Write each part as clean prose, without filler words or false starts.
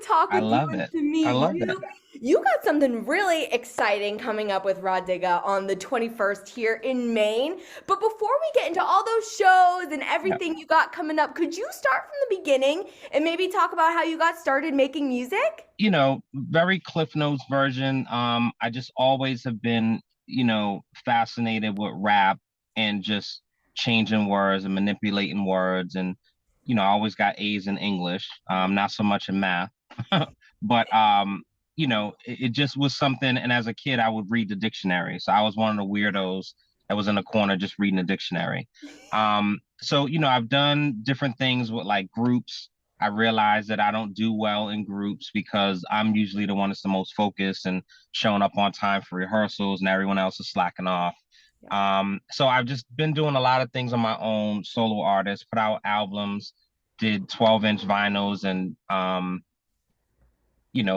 talk I with you love and it. to I meet love it. you got something really exciting coming up with Rodiga on the 21st here in Maine. But before we get into all those shows and Yeah. everything you got coming up, could you start from the beginning and maybe talk about how you got started making music? Very Cliff Notes version. I just always have been, fascinated with rap and just changing words and manipulating words. And, I always got A's in English, not so much in math. But, it just was something. And as a kid, I would read the dictionary. So I was one of the weirdos that was in the corner just reading the dictionary. So, I've done different things with like groups. I realize that I don't do well in groups because I'm usually the one that's the most focused and showing up on time for rehearsals and everyone else is slacking off. Yeah. So I've just been doing a lot of things on my own, solo artists, put out albums, did 12-inch vinyls and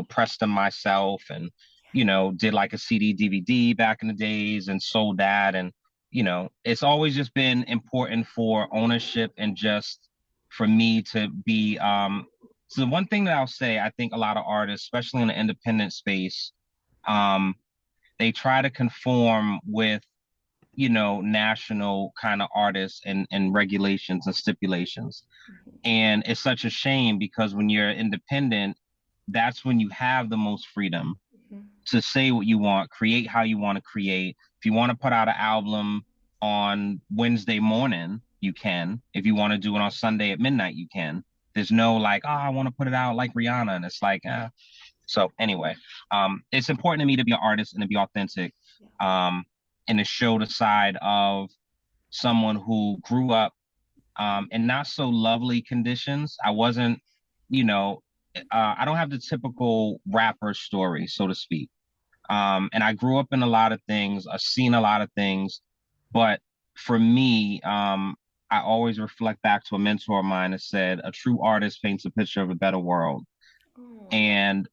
pressed them myself and, did like a CD DVD back in the days and sold that. And, it's always just been important for ownership and just for me to be so one thing that I'll say, I think a lot of artists, especially in the independent space, um, they try to conform with, national kind of artists and regulations and stipulations. And it's such a shame because when you're independent, that's when you have the most freedom Mhm. to say what you want, create how you want to create. If you want to put out an album on Wednesday morning, you can. If you want to do it on Sunday at midnight, you can. There's no like, oh, I want to put it out like Rihanna. And it's like, So anyway, it's important to me to be an artist and to be authentic, Yeah. and to show the side of someone who grew up in not so lovely conditions. I wasn't, you know, I don't have the typical rapper story, so to speak. And I grew up in a lot of things. I've seen a lot of things, but for me, I always reflect back to a mentor of mine that said, "A true artist paints a picture of a better world." Oh. And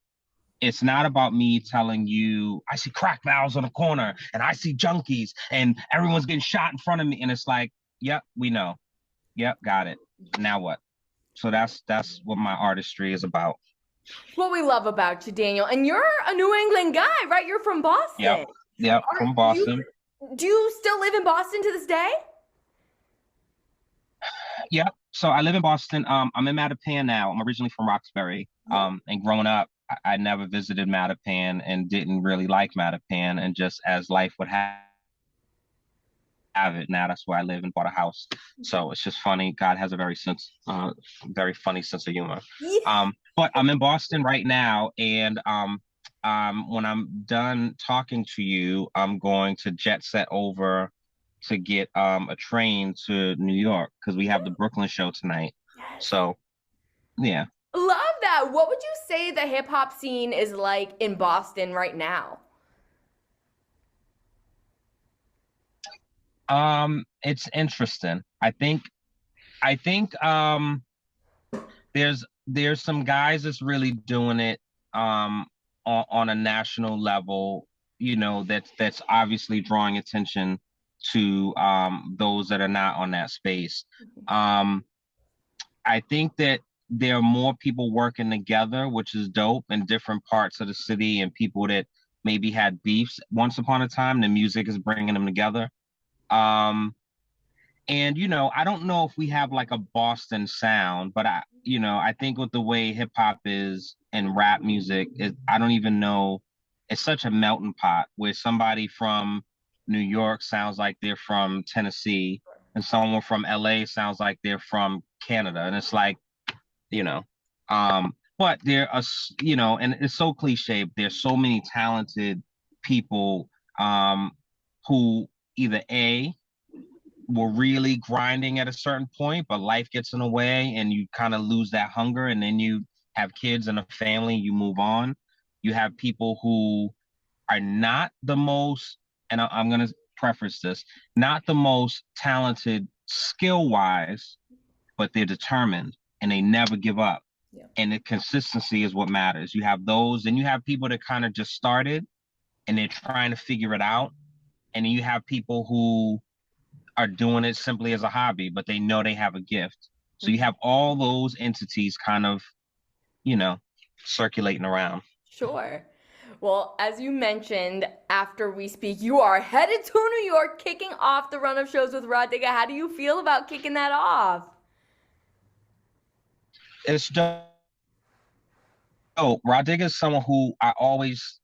it's not about me telling you, I see crack valves on the corner and I see junkies and everyone's getting shot in front of me. And it's like, yep, we know. Yep, got it. Now what? So that's what my artistry is about. It's what we love about you, Daniel. And you're a New England guy, right? You're from Yep, Boston. yep, Are from you Boston. do you still live in Boston to this day? Yep. So I live in Boston. I'm in Mattapan now. I'm originally from Roxbury. Yeah. And growing up, I never visited Mattapan and didn't really like Mattapan. And just as life would have it, now that's where I live and bought a house. So it's just funny. God has a very funny sense of humor. Yeah. But I'm in Boston right now, and when I'm done talking to you, I'm going to jet set over to get a train to New York because we have the Brooklyn show tonight. Yes. So yeah. Love that. What would you say the hip hop scene is like in Boston right now? It's interesting. I think there's some guys that's really doing it on a national level, that's obviously drawing attention to those that are not on that space. Um, I think that there are more people working together, which is dope in different parts of the city and people that maybe had beefs once upon a time. The music is bringing them together. Um, and I don't know if we have like a Boston sound, but I think with the way hip hop is and rap music is, I don't even know. It's such a melting pot where somebody from New York sounds like they're from Tennessee, and someone from LA sounds like they're from Canada, and it's like, you know, but and it's so cliche. There's so many talented people who either were really grinding at a certain point, but life gets in the way and you kind of lose that hunger. And then you have kids and a family, you move on. You have people who are not the most, and I'm going to preface this, not the most talented skill wise, but they're determined and they never give up. Yeah. And the consistency is what matters. You have those, and you have people that kind of just started and they're trying to figure it out. And then you have people who are doing it simply as a hobby, but they know they have a gift. So you have all those entities kind of, you know, circulating around. Sure. Well, as you mentioned, after we speak, you are headed to New York, kicking off the run of shows with Rod Digga. How do you feel about kicking that off? It's dope. Rodriguez is someone who I always,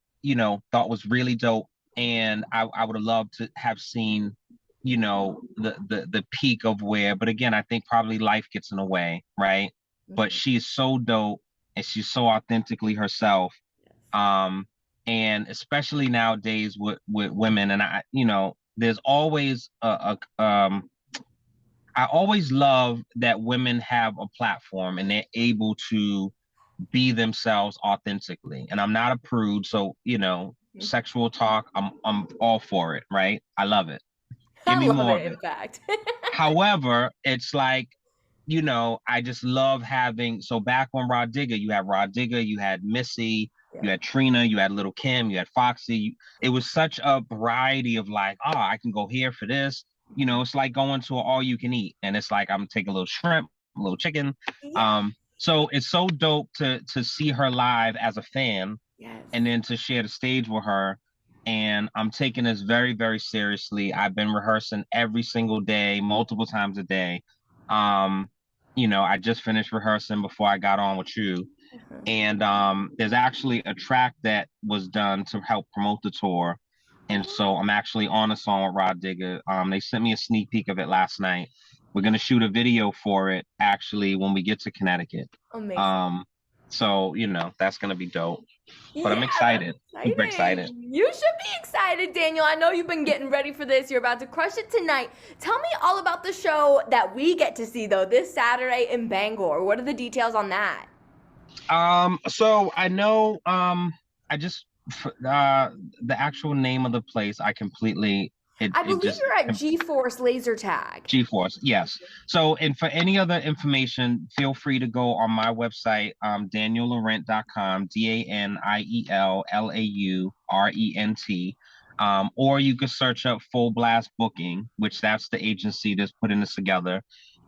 thought was really dope, and I would have loved to have seen, the peak of where. But again, I think probably life gets in the way, right? But Mhm. she is so dope, and she's so authentically herself. Um, and especially nowadays with women, and there's always I always love that women have a platform and they're able to be themselves authentically. And I'm not a prude, so Mhm. sexual talk, I'm all for it, right? I love it. Give I me love more it, of in it. fact. However, it's like, I just love having, so back on Rod Digger, you had Rod Digger, you had Missy, Yeah. you had Trina, you had Little Kim, you had Foxy. It was such a variety of like, oh, I can go here for this. It's like going to an all you can eat. And it's like I'm taking a little shrimp, a little chicken. Yeah. So it's so dope to see her live as a fan Yes. and then to share the stage with her. And I'm taking this very, very seriously. I've been rehearsing every single day, multiple times a day. Um, I just finished rehearsing before I got on with you. Uh-huh. And there's actually a track that was done to help promote the tour. And so I'm actually on a song with Rod Digger. They sent me a sneak peek of it last night. We're gonna shoot a video for it actually when we get to Connecticut. Amazing. Um, so that's gonna be dope. But Yeah, I'm that's excited, super excited. exciting. You should be excited, Daniel. I know you've been getting ready for this. You're about to crush it tonight. Tell me all about the show that we get to see, though, this Saturday in Bangor. What are the details on that? So I know, I just the actual name of the place, I completely I it believe just you're at G-Force Laser Tag. G-Force, yes. So, and for any other information, feel free to go on my website, daniellarent.com, DanielLaurent. Or you could search up Full Blast Booking, which that's the agency that's putting this together.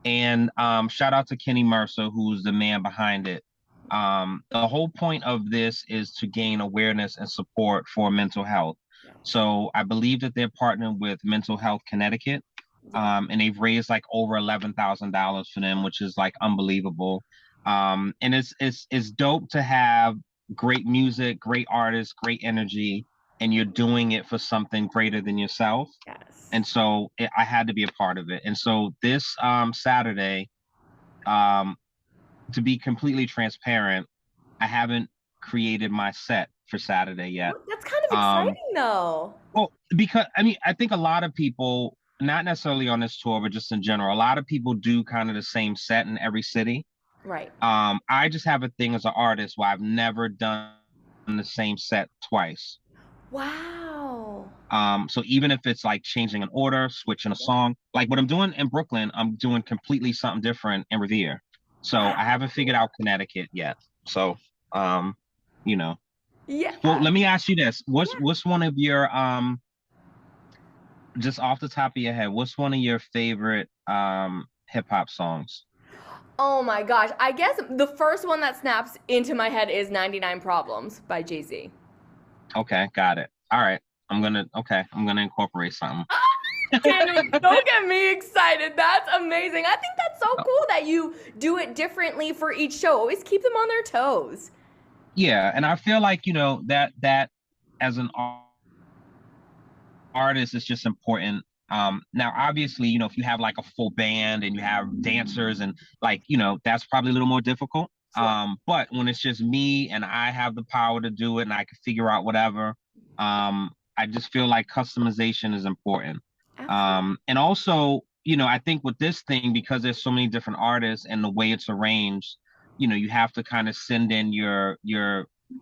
And shout out to Kenny Mercer, who's the man behind it. The whole point of this is to gain awareness and support for mental health. Yes. So I believe that they're partnering with Mental Health Connecticut, Yes. and they've raised like over $11,000 for them, which is like unbelievable. And it's dope to have great music, great artists, great energy, and you're doing it for something greater than yourself. Yes. And so I had to be a part of it. And so this Saturday, um, to be completely transparent, I haven't created my set for Saturday yet. Well, that's kind of Um, exciting, though. well, because I mean, I think a lot of people, not necessarily on this tour, but just in general, a lot of people do kind of the same set in every city. Right. I just have a thing as an artist where I've never done the same set twice. Wow. So even if it's like changing an order, switching a Yeah. song, like what I'm doing in Brooklyn, I'm doing completely something different in Revere. So I Wow. haven't figured out Connecticut yet. So, um, you know, well, Yeah. let me ask you this: Yeah. what's one of your just off the top of your head, what's one of your favorite hip hop songs? Oh my gosh. I guess the first one that snaps into my head is 99 Problems by Jay-Z. Okay, got it. All right. I'm gonna incorporate something. Daniel, don't get me excited. That's amazing. I think that's so cool that you do it differently for each show. Always keep them on their toes. Yeah, and I feel like, that as an artist is just important. Now obviously, if you have like a full band and you have dancers and like, that's probably a little more difficult. Sure. But when it's just me and I have the power to do it and I can figure out whatever, I just feel like customization is important. Absolutely. And also, I think with this thing, because there's so many different artists and the way it's arranged, you have to kind of send in your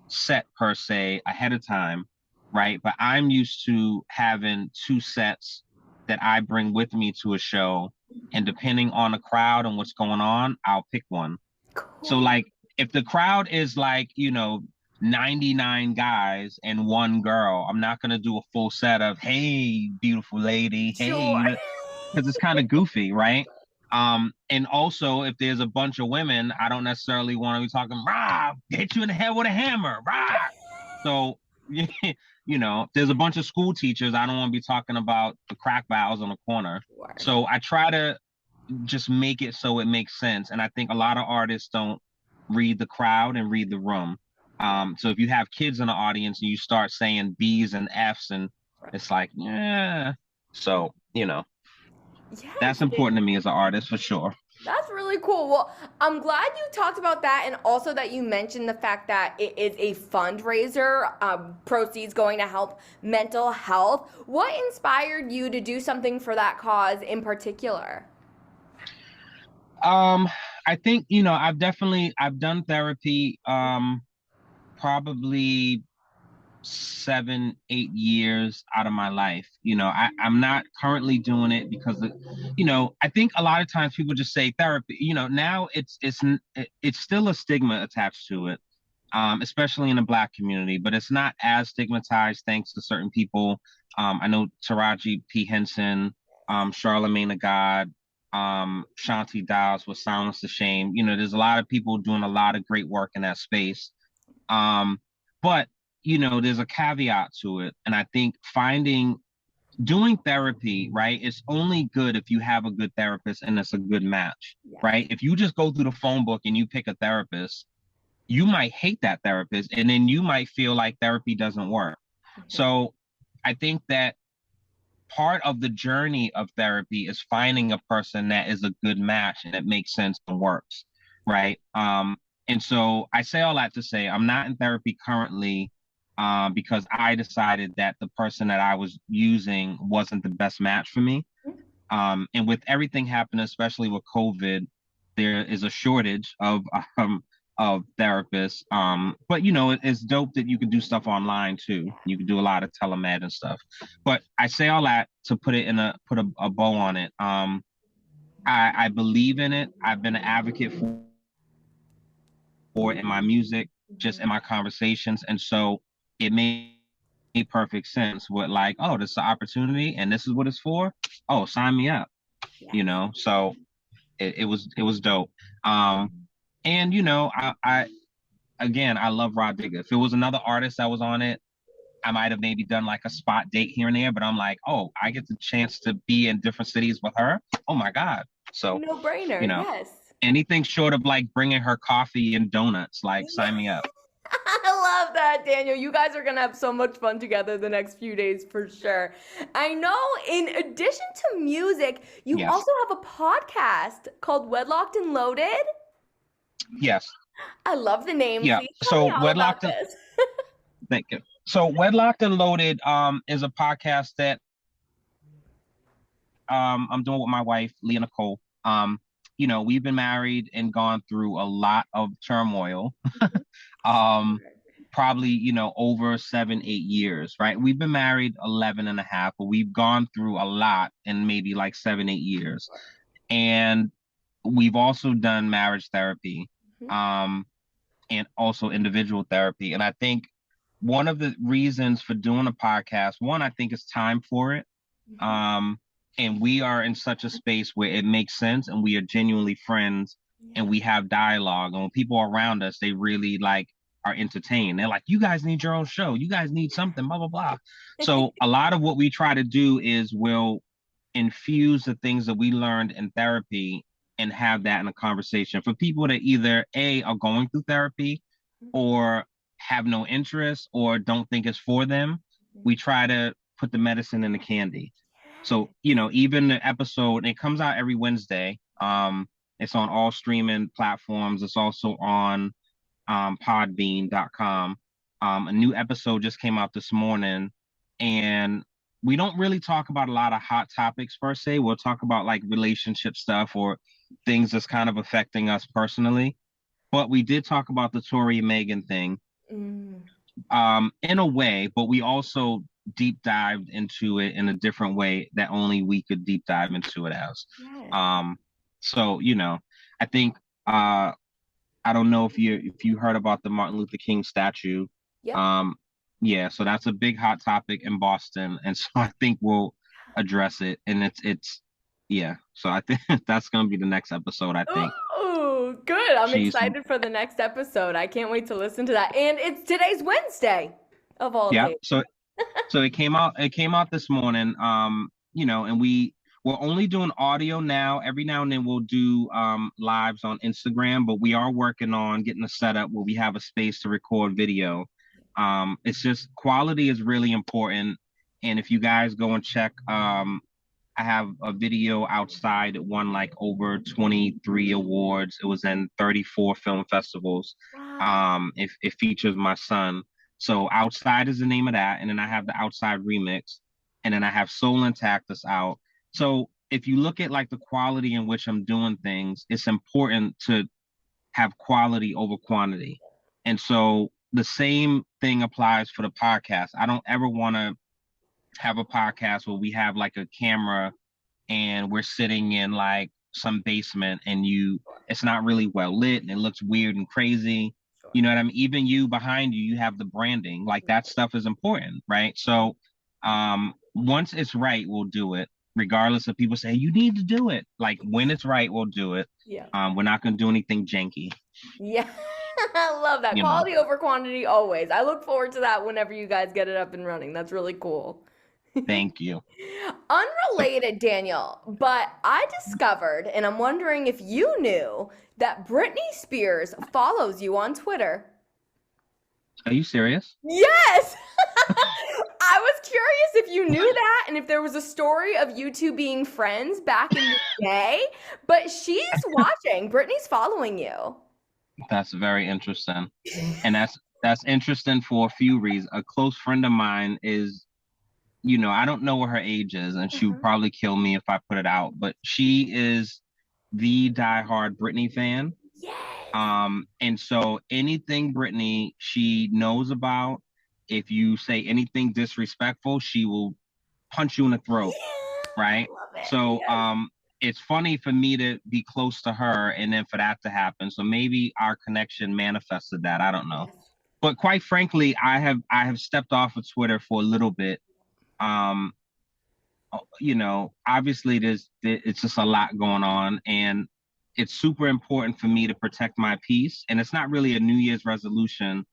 set per se ahead of time, right? But I'm used to having two sets that I bring with me to a show, and depending on the crowd and what's going on, I'll pick one. So Cool. like if the crowd is like, 99 guys and one girl, I'm not gonna do a full set of hey, beautiful lady, Sure. hey, because it's kind of goofy, right? And also, if there's a bunch of women, I don't necessarily want to be talking, rah, hit you in the head with a hammer, rah. So, if there's a bunch of school teachers, I don't want to be talking about the crack barrels on the corner. Sure. So I try to just make it so it makes sense. And I think a lot of artists don't read the crowd and read the room. So if you have kids in the audience and you start saying B's and F's, and Right. it's like, yeah. So, Yes, that's important to me as an artist for sure. that's really cool. Well, I'm glad you talked about that, and also that you mentioned the fact that it is a fundraiser, proceeds going to help mental health. What inspired you to do something for that cause in particular? Um, I think, I've done therapy probably 7, 8 years out of my life. I'm not currently doing it because I think a lot of times people just say therapy. Now it's still a stigma attached to it, especially in the Black community, but it's not as stigmatized thanks to certain people. I know Taraji P. Henson, Charlemagne the God, Shanti Dowes with Silence the Shame. There's a lot of people doing a lot of great work in that space. But there's a caveat to it. And I think doing therapy, right, it's only good if you have a good therapist and it's a good match, Yeah. right? If you just go through the phone book and you pick a therapist, you might hate that therapist and then you might feel like therapy doesn't work. So I think that part of the journey of therapy is finding a person that is a good match and it makes sense and works, right? And so I say all that to say I'm not in therapy currently, because I decided that the person that I was using wasn't the best match for me. And with everything happening, especially with COVID, there is a shortage of therapists. But it's dope that you can do stuff online too. You can do a lot of telemed and stuff. But I say all that to put a bow on it. I believe in it. I've been an advocate for it in my music, just in my conversations, and so it made perfect sense. With like, oh, this is an opportunity, and this is what it's for. Oh, sign me up. Yeah. So it was dope. And I again, I love Rod Digger. If it was another artist that was on it, I might have maybe done like a spot date here and there, but I'm like, oh, I get the chance to be in different cities with her. Oh my God. So, No brainer. you know, Yes. anything short of like bringing her coffee and donuts, like sign me up. I love that, Daniel. You guys are going to have so much fun together the next few days for sure. I know in addition to music, you Yes. also have a podcast called Wedlocked and Loaded. Yes. I love the name. Yeah. Please tell So me all about Wedlocked and this. thank you. So Wedlocked and Loaded is a podcast that I'm doing with my wife, Leah Nicole. We've been married and gone through a lot of turmoil. um, Probably, over 7, 8 years, right? We've been married 11 and a half, but we've gone through a lot in maybe like 7, 8 years. And we've also done marriage therapy, Mhm. um, and also individual therapy. And I think one of the reasons for doing a podcast, one, I think it's time for it. Mhm. Um, and we are in such a space where it makes sense and we are genuinely friends and Yeah. we have dialogue. And when people are around us, they really like are entertained. They're like, you guys need your own show. You guys need something, blah, blah, blah. So a lot of what we try to do is we'll infuse the things that we learned in therapy and have that in a conversation for people that either A, are going through therapy or have no interest or don't think it's for them. We try to put the medicine in the candy. So, even the episode, it comes out every Wednesday. It's on all streaming platforms. It's also on podbean.com. A new episode just came out this morning, and we don't really talk about a lot of hot topics per se. We'll talk about like relationship stuff or things that's kind of affecting us personally. But we did talk about the Tory and Megan thing, Mm. in a way, but we also deep dived into it in a different way that only we could deep dive into it as. Yes. Um, so, I think I don't know if you heard about the Martin Luther King statue. Yep. Um, yeah, so that's a big hot topic in Boston, and so I think we'll address it. And Yeah. So I think that's gonna be the next episode, I think. Oh, good. I'm She's excited for the next episode. I can't wait to listen to that. And it's today's Wednesday of all yeah. days. So it came out this morning. And we're only doing audio now. Every now and then we'll do lives on Instagram, but we are working on getting a setup where we have a space to record video. It's just quality is really important. And if you guys go and check, I have a video outside. It won like over 23 awards. It was in 34 film festivals. Wow. It features my son. So Outside is the name of that. And then I have the Outside remix. And then I have Soul and Cactus out. So if you look at like the quality in which I'm doing things, it's important to have quality over quantity. And so the same thing applies for the podcast. I don't ever want to have a podcast where we have like a camera and we're sitting in like some basement and it's not really well lit and it looks weird and crazy. Sure. You know what I mean? Even you behind you, you have the branding. Like that stuff is important, right? So once it's right, we'll do it. Regardless of people saying you need to do it. Like when it's right, we'll do it. Yeah. We're not gonna do anything janky, Yeah. I love that. you know. Quality over quantity always. I look forward to that whenever you guys get it up and running. That's really cool. Thank you. So Unrelated, Daniel, but I discovered, and I'm wondering if you knew, that Britney Spears follows you on Twitter. are you serious? Yes! I was curious if you knew that and if there was a story of you two being friends back in the day, but she's watching. Britney's following you. That's very interesting. And that's interesting for a few reasons. A close friend of mine is, I don't know what her age is, and she would Uh-huh. probably kill me if I put it out, but she is the diehard Britney fan. Yes. And so anything Britney she knows about, if you say anything disrespectful, she will punch you in the throat, Yeah. right? Love it. So Yes. it's funny for me to be close to her and then for that to happen. So maybe our connection manifested that. I don't know. Yes. But quite frankly, I have stepped off of Twitter for a little bit. Um, obviously it's just a lot going on and it's super important for me to protect my peace. And it's not really a New Year's resolution.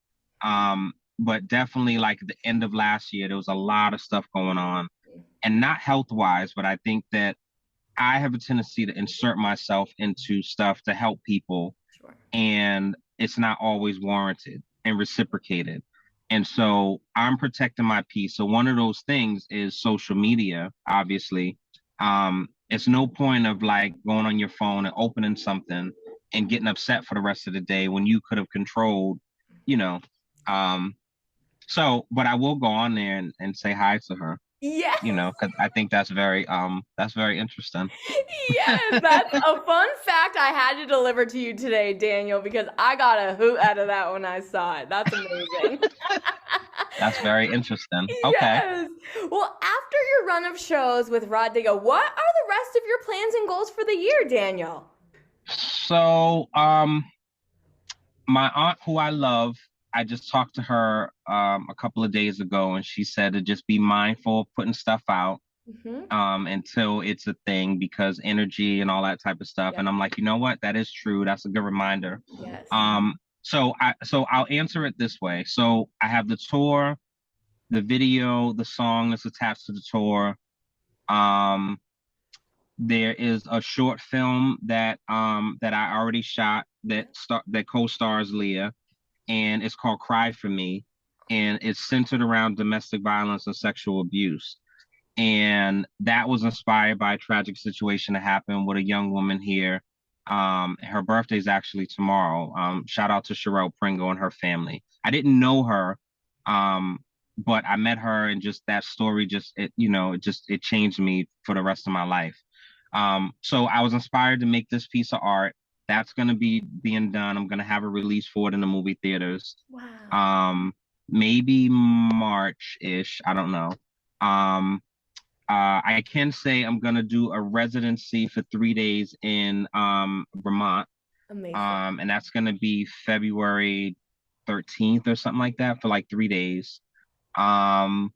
But definitely like at the end of last year, there was a lot of stuff going on and not health wise, but I think that I have a tendency to insert myself into stuff to help people Sure. and it's not always warranted and reciprocated. And so I'm protecting my peace. So one of those things is social media, obviously. It's no point of like going on your phone and opening something and getting upset for the rest of the day when you could have controlled, you know. Um, but I will go on there and say hi to her, Yes. because I think that's very interesting. Yes, that's a fun fact I had to deliver to you today, Daniel, because I got a hoot out of that when I saw it. That's amazing. That's very interesting. Okay. Yes. Well, after your run of shows with Rod Digga, what are the rest of your plans and goals for the year, Daniel? So, my aunt, who I love, I just talked to her a couple of days ago, and she said to just be mindful of putting stuff out Mm-hmm. until it's a thing because energy and all that type of stuff. Yep. And I'm like, you know what? That is true. That's a good reminder. Yes. So I'll answer it this way. So I have the tour, the video, the song that's attached to the tour. Um, there is a short film that I already shot that co-stars Leah, and it's called Cry for Me, and it's centered around domestic violence and sexual abuse. And that was inspired by a tragic situation that happened with a young woman here. Her birthday is actually tomorrow. Shout out to Sherelle Pringle and her family. I didn't know her, but I met her, and just that story it changed me for the rest of my life. So I was inspired to make this piece of art. That's gonna be being done. I'm gonna have a release for it in the movie theaters. Wow. Maybe March-ish. I don't know. Um, I can say I'm gonna do a residency for 3 days in Vermont. Amazing. And that's gonna be February 13th or something like that for like 3 days. Um,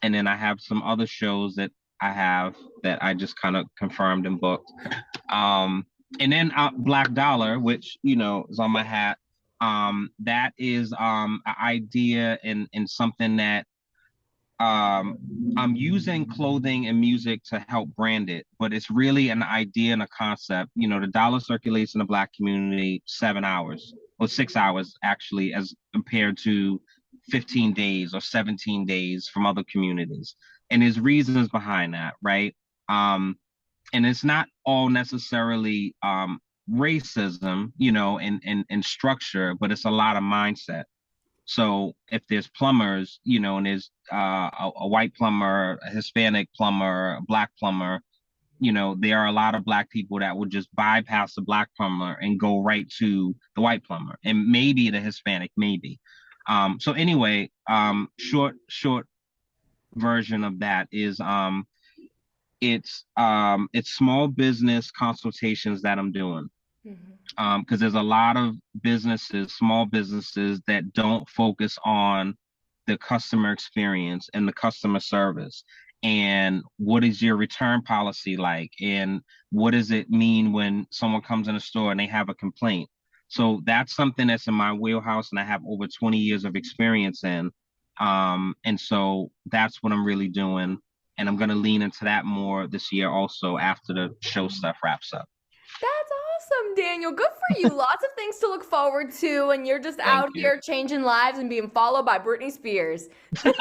and then I have some other shows that I have that I just kind of confirmed and booked. Um, and then Black Dollar, which is on my hat. That is an idea and something that um I'm using clothing and music to help brand it, but it's really an idea and a concept. The dollar circulates in the Black community 7 hours or 6 hours actually, as compared to 15 days or 17 days from other communities. And there's reasons behind that, right? And it's not all necessarily racism, and structure, but it's a lot of mindset. So if there's plumbers, and there's a white plumber, a Hispanic plumber, a black plumber, there are a lot of black people that would just bypass the black plumber and go right to the white plumber and maybe the Hispanic, maybe. So anyway, short version of that is it's small business consultations that I'm doing. Because there's a lot of businesses, small businesses, that don't focus on the customer experience and the customer service. And what is your return policy like? And what does it mean when someone comes in a store and they have a complaint? So that's something that's in my wheelhouse, and I have over 20 years of experience in. And so that's what I'm really doing. And I'm going to lean into that more this year also after the show stuff wraps up. That's awesome, Daniel. Good for you. Lots of things to look forward to, and you're just Thank out you. here changing lives and being followed by Britney Spears. That's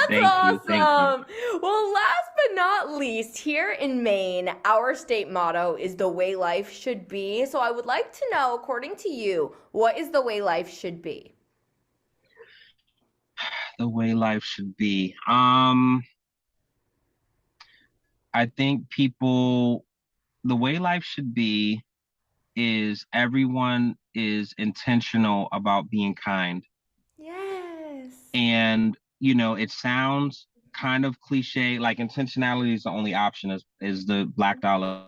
Thank you. awesome. Well, last but not least, here in Maine, our state motto is the way life should be. So I would like to know, according to you, what is the way life should be? The way life should be. I think the way life should be is everyone is intentional about being kind. Yes. And, it sounds kind of cliche, like intentionality is the only option, is the Black Dollar,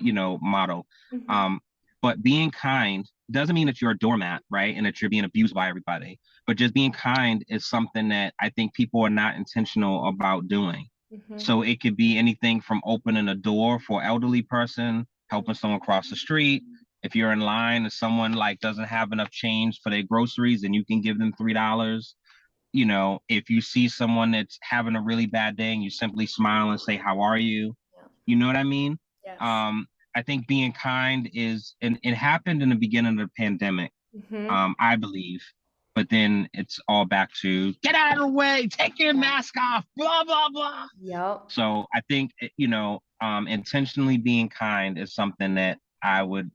motto. Mhm. Um, but being kind doesn't mean that you're a doormat, right? And that you're being abused by everybody. But just being kind is something that I think people are not intentional about doing. Mhm. So it could be anything from opening a door for an elderly person, helping someone cross the street. If you're in line and someone like doesn't have enough change for their groceries, and you can give them $3. If you see someone that's having a really bad day and you simply smile and say, "How are you?" Yeah. You know what I mean? Yes. I think being kind and it happened in the beginning of the pandemic, Mhm. I believe. But then it's all back to get out of the way, take your Yeah. mask off, blah, blah, blah. Yep. So I think, intentionally being kind is something that I would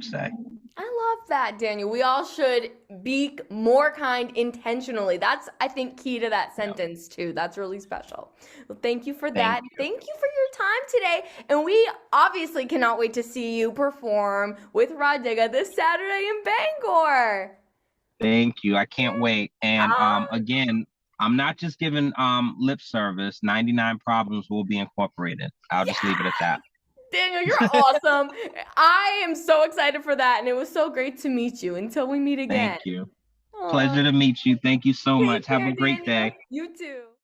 say. I love that, Daniel. We all should be more kind intentionally. That's, I think, key to that Yeah. sentence, too. That's really special. Well, thank you for Thank that. you. Thank you for your time today. And we obviously cannot wait to see you perform with Rodiga this Saturday in Bangor. Thank you. I can't wait. And Ah, again, I'm not just giving lip service. 99 problems will be incorporated. I'll just leave it at yeah! that. Daniel, you're awesome. I am so excited for that, and it was so great to meet you. Until we meet Thank again. you. Aw, Pleasure to meet you. Thank you so much. take Have care, a great Daniel. day. You too.